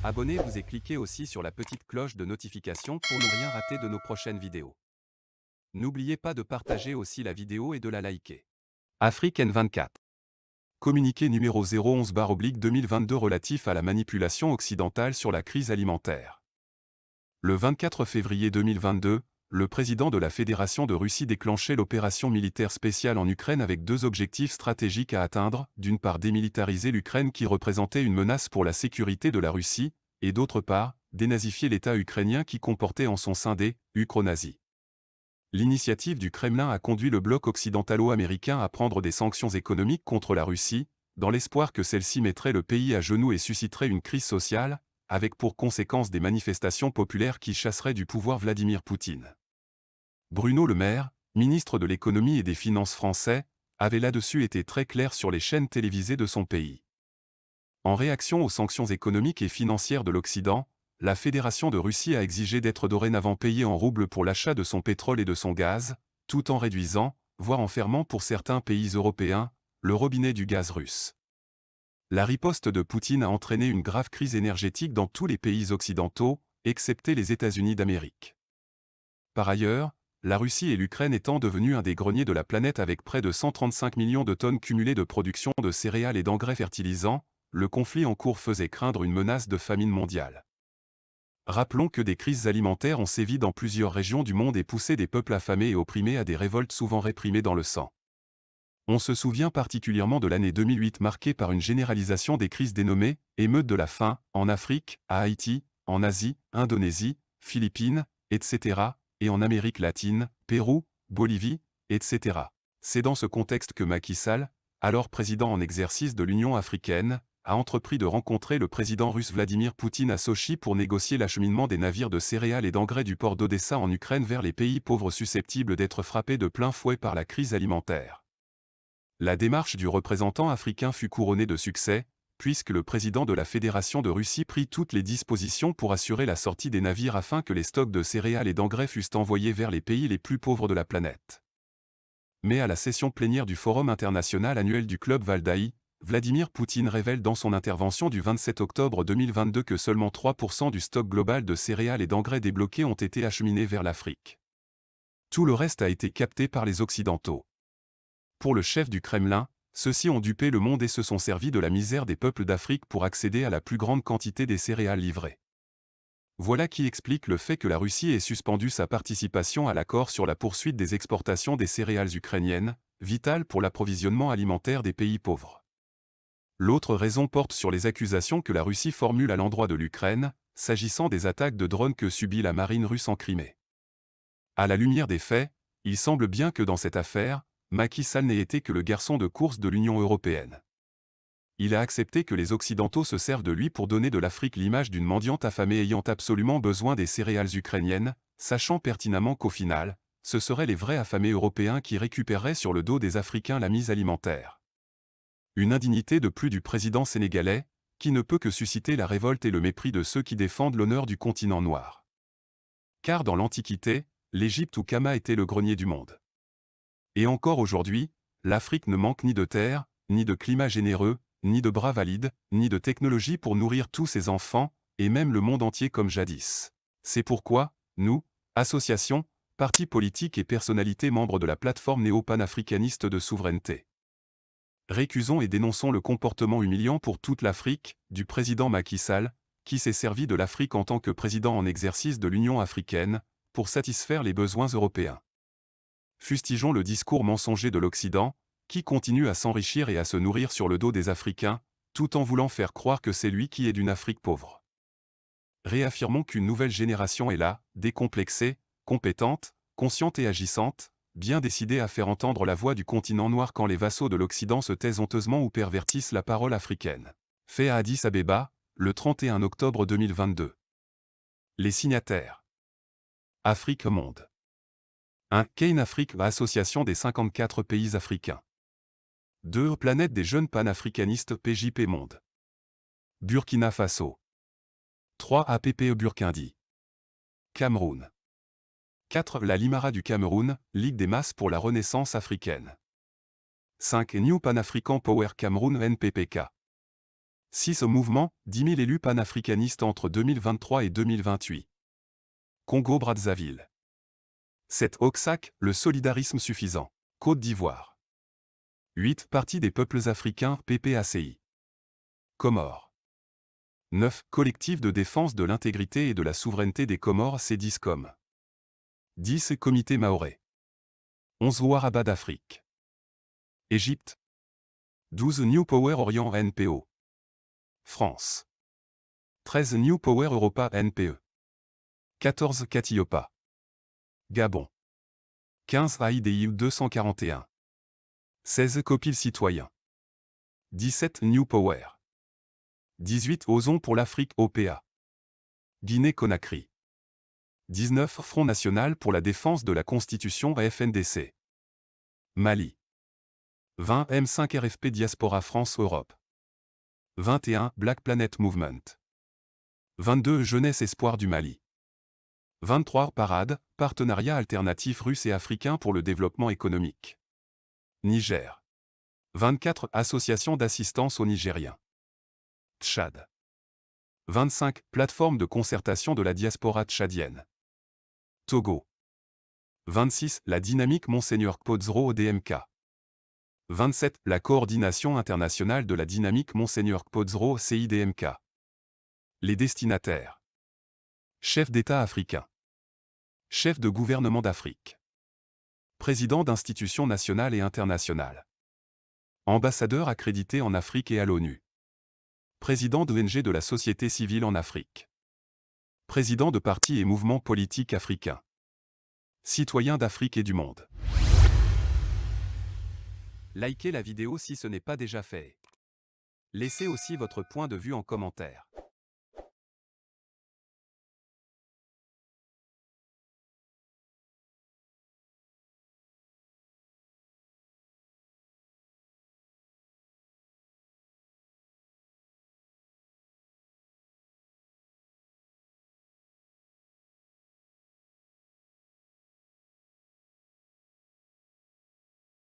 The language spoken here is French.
Abonnez-vous et cliquez aussi sur la petite cloche de notification pour ne rien rater de nos prochaines vidéos. N'oubliez pas de partager aussi la vidéo et de la liker. Afrique N24. Communiqué numéro 011/2022 relatif à la manipulation occidentale sur la crise alimentaire. Le 24 février 2022, le président de la Fédération de Russie déclenchait l'opération militaire spéciale en Ukraine avec deux objectifs stratégiques à atteindre, d'une part démilitariser l'Ukraine qui représentait une menace pour la sécurité de la Russie, et d'autre part, dénazifier l'État ukrainien qui comportait en son sein des ukronazis. L'initiative du Kremlin a conduit le bloc occidentalo-américain à prendre des sanctions économiques contre la Russie, dans l'espoir que celle-ci mettrait le pays à genoux et susciterait une crise sociale, avec pour conséquence des manifestations populaires qui chasseraient du pouvoir Vladimir Poutine. Bruno Le Maire, ministre de l'économie et des finances français, avait là-dessus été très clair sur les chaînes télévisées de son pays. En réaction aux sanctions économiques et financières de l'Occident, la Fédération de Russie a exigé d'être dorénavant payée en roubles pour l'achat de son pétrole et de son gaz, tout en réduisant, voire en fermant pour certains pays européens, le robinet du gaz russe. La riposte de Poutine a entraîné une grave crise énergétique dans tous les pays occidentaux, excepté les États-Unis d'Amérique. Par ailleurs, la Russie et l'Ukraine étant devenues un des greniers de la planète avec près de 135 millions de tonnes cumulées de production de céréales et d'engrais fertilisants, le conflit en cours faisait craindre une menace de famine mondiale. Rappelons que des crises alimentaires ont sévi dans plusieurs régions du monde et poussé des peuples affamés et opprimés à des révoltes souvent réprimées dans le sang. On se souvient particulièrement de l'année 2008 marquée par une généralisation des crises dénommées « émeutes de la faim » en Afrique, à Haïti, en Asie, Indonésie, Philippines, etc., et en Amérique latine, Pérou, Bolivie, etc. C'est dans ce contexte que Macky Sall, alors président en exercice de l'Union africaine, a entrepris de rencontrer le président russe Vladimir Poutine à Sochi pour négocier l'acheminement des navires de céréales et d'engrais du port d'Odessa en Ukraine vers les pays pauvres susceptibles d'être frappés de plein fouet par la crise alimentaire. La démarche du représentant africain fut couronnée de succès, puisque le président de la Fédération de Russie prit toutes les dispositions pour assurer la sortie des navires afin que les stocks de céréales et d'engrais fussent envoyés vers les pays les plus pauvres de la planète. Mais à la session plénière du Forum international annuel du Club Valdaï, Vladimir Poutine révèle dans son intervention du 27 octobre 2022 que seulement 3% du stock global de céréales et d'engrais débloqués ont été acheminés vers l'Afrique. Tout le reste a été capté par les Occidentaux. Pour le chef du Kremlin, ceux-ci ont dupé le monde et se sont servis de la misère des peuples d'Afrique pour accéder à la plus grande quantité des céréales livrées. Voilà qui explique le fait que la Russie ait suspendu sa participation à l'accord sur la poursuite des exportations des céréales ukrainiennes, vitales pour l'approvisionnement alimentaire des pays pauvres. L'autre raison porte sur les accusations que la Russie formule à l'endroit de l'Ukraine, s'agissant des attaques de drones que subit la marine russe en Crimée. À la lumière des faits, il semble bien que dans cette affaire, Macky Sall n'ait été que le garçon de course de l'Union européenne. Il a accepté que les Occidentaux se servent de lui pour donner de l'Afrique l'image d'une mendiante affamée ayant absolument besoin des céréales ukrainiennes, sachant pertinemment qu'au final, ce seraient les vrais affamés européens qui récupéreraient sur le dos des Africains la mise alimentaire. Une indignité de plus du président sénégalais, qui ne peut que susciter la révolte et le mépris de ceux qui défendent l'honneur du continent noir. Car dans l'Antiquité, l'Égypte ou Kama était le grenier du monde. Et encore aujourd'hui, l'Afrique ne manque ni de terre, ni de climat généreux, ni de bras valides, ni de technologie pour nourrir tous ses enfants, et même le monde entier comme jadis. C'est pourquoi, nous, associations, partis politiques et personnalités membres de la plateforme néo-panafricaniste de souveraineté, récusons et dénonçons le comportement humiliant pour toute l'Afrique, du président Macky Sall, qui s'est servi de l'Afrique en tant que président en exercice de l'Union africaine, pour satisfaire les besoins européens. Fustigeons le discours mensonger de l'Occident, qui continue à s'enrichir et à se nourrir sur le dos des Africains, tout en voulant faire croire que c'est lui qui est d'une Afrique pauvre. Réaffirmons qu'une nouvelle génération est là, décomplexée, compétente, consciente et agissante, bien décidée à faire entendre la voix du continent noir quand les vassaux de l'Occident se taisent honteusement ou pervertissent la parole africaine. Fait à Addis Abeba, le 31 octobre 2022. Les signataires. Afrique Monde. 1. Kane Afrique, association des 54 pays africains. 2. Planète des jeunes panafricanistes PJP Monde. Burkina Faso. 3. APPE Burkindi. Cameroun. 4. La Limara du Cameroun, Ligue des masses pour la renaissance africaine. 5. New Pan African Power Cameroun NPPK. 6 au mouvement, 10 000 élus panafricanistes entre 2023 et 2028. Congo-Brazzaville. 7 Oxac, le solidarisme suffisant. Côte d'Ivoire. 8 Parti des peuples africains, PPACI. Comores. 9 Collectif de défense de l'intégrité et de la souveraineté des Comores, CEDISCOM. 10 Comité mahorais. 11 Ouaraba d'Afrique. Égypte. 12 New Power Orient NPO. France. 13 New Power Europa NPE. 14 Catiopa. Gabon. 15 AIDIU 241. 16 Copil Citoyen. 17 New Power. 18 Osons pour l'Afrique OPA. Guinée-Conakry. 19 Front National pour la défense de la Constitution FNDC. Mali. 20 M5 RFP Diaspora France-Europe. 21 Black Planet Movement. 22 Jeunesse Espoir du Mali. 23 Parade, partenariat alternatif russe et africain pour le développement économique. Niger. 24 Association d'assistance aux Nigériens. Tchad. 25 Plateforme de concertation de la diaspora tchadienne. Togo. 26 La dynamique Monseigneur Kpodzro au DMK. 27 La coordination internationale de la dynamique Monseigneur Kpodzro CIDMK. Les destinataires. Chef d'État africain. Chef de gouvernement d'Afrique. Président d'institutions nationales et internationales. Ambassadeur accrédité en Afrique et à l'ONU. Président d'ONG de la société civile en Afrique. Président de partis et mouvements politiques africains. Citoyen d'Afrique et du monde. Likez la vidéo si ce n'est pas déjà fait. Laissez aussi votre point de vue en commentaire.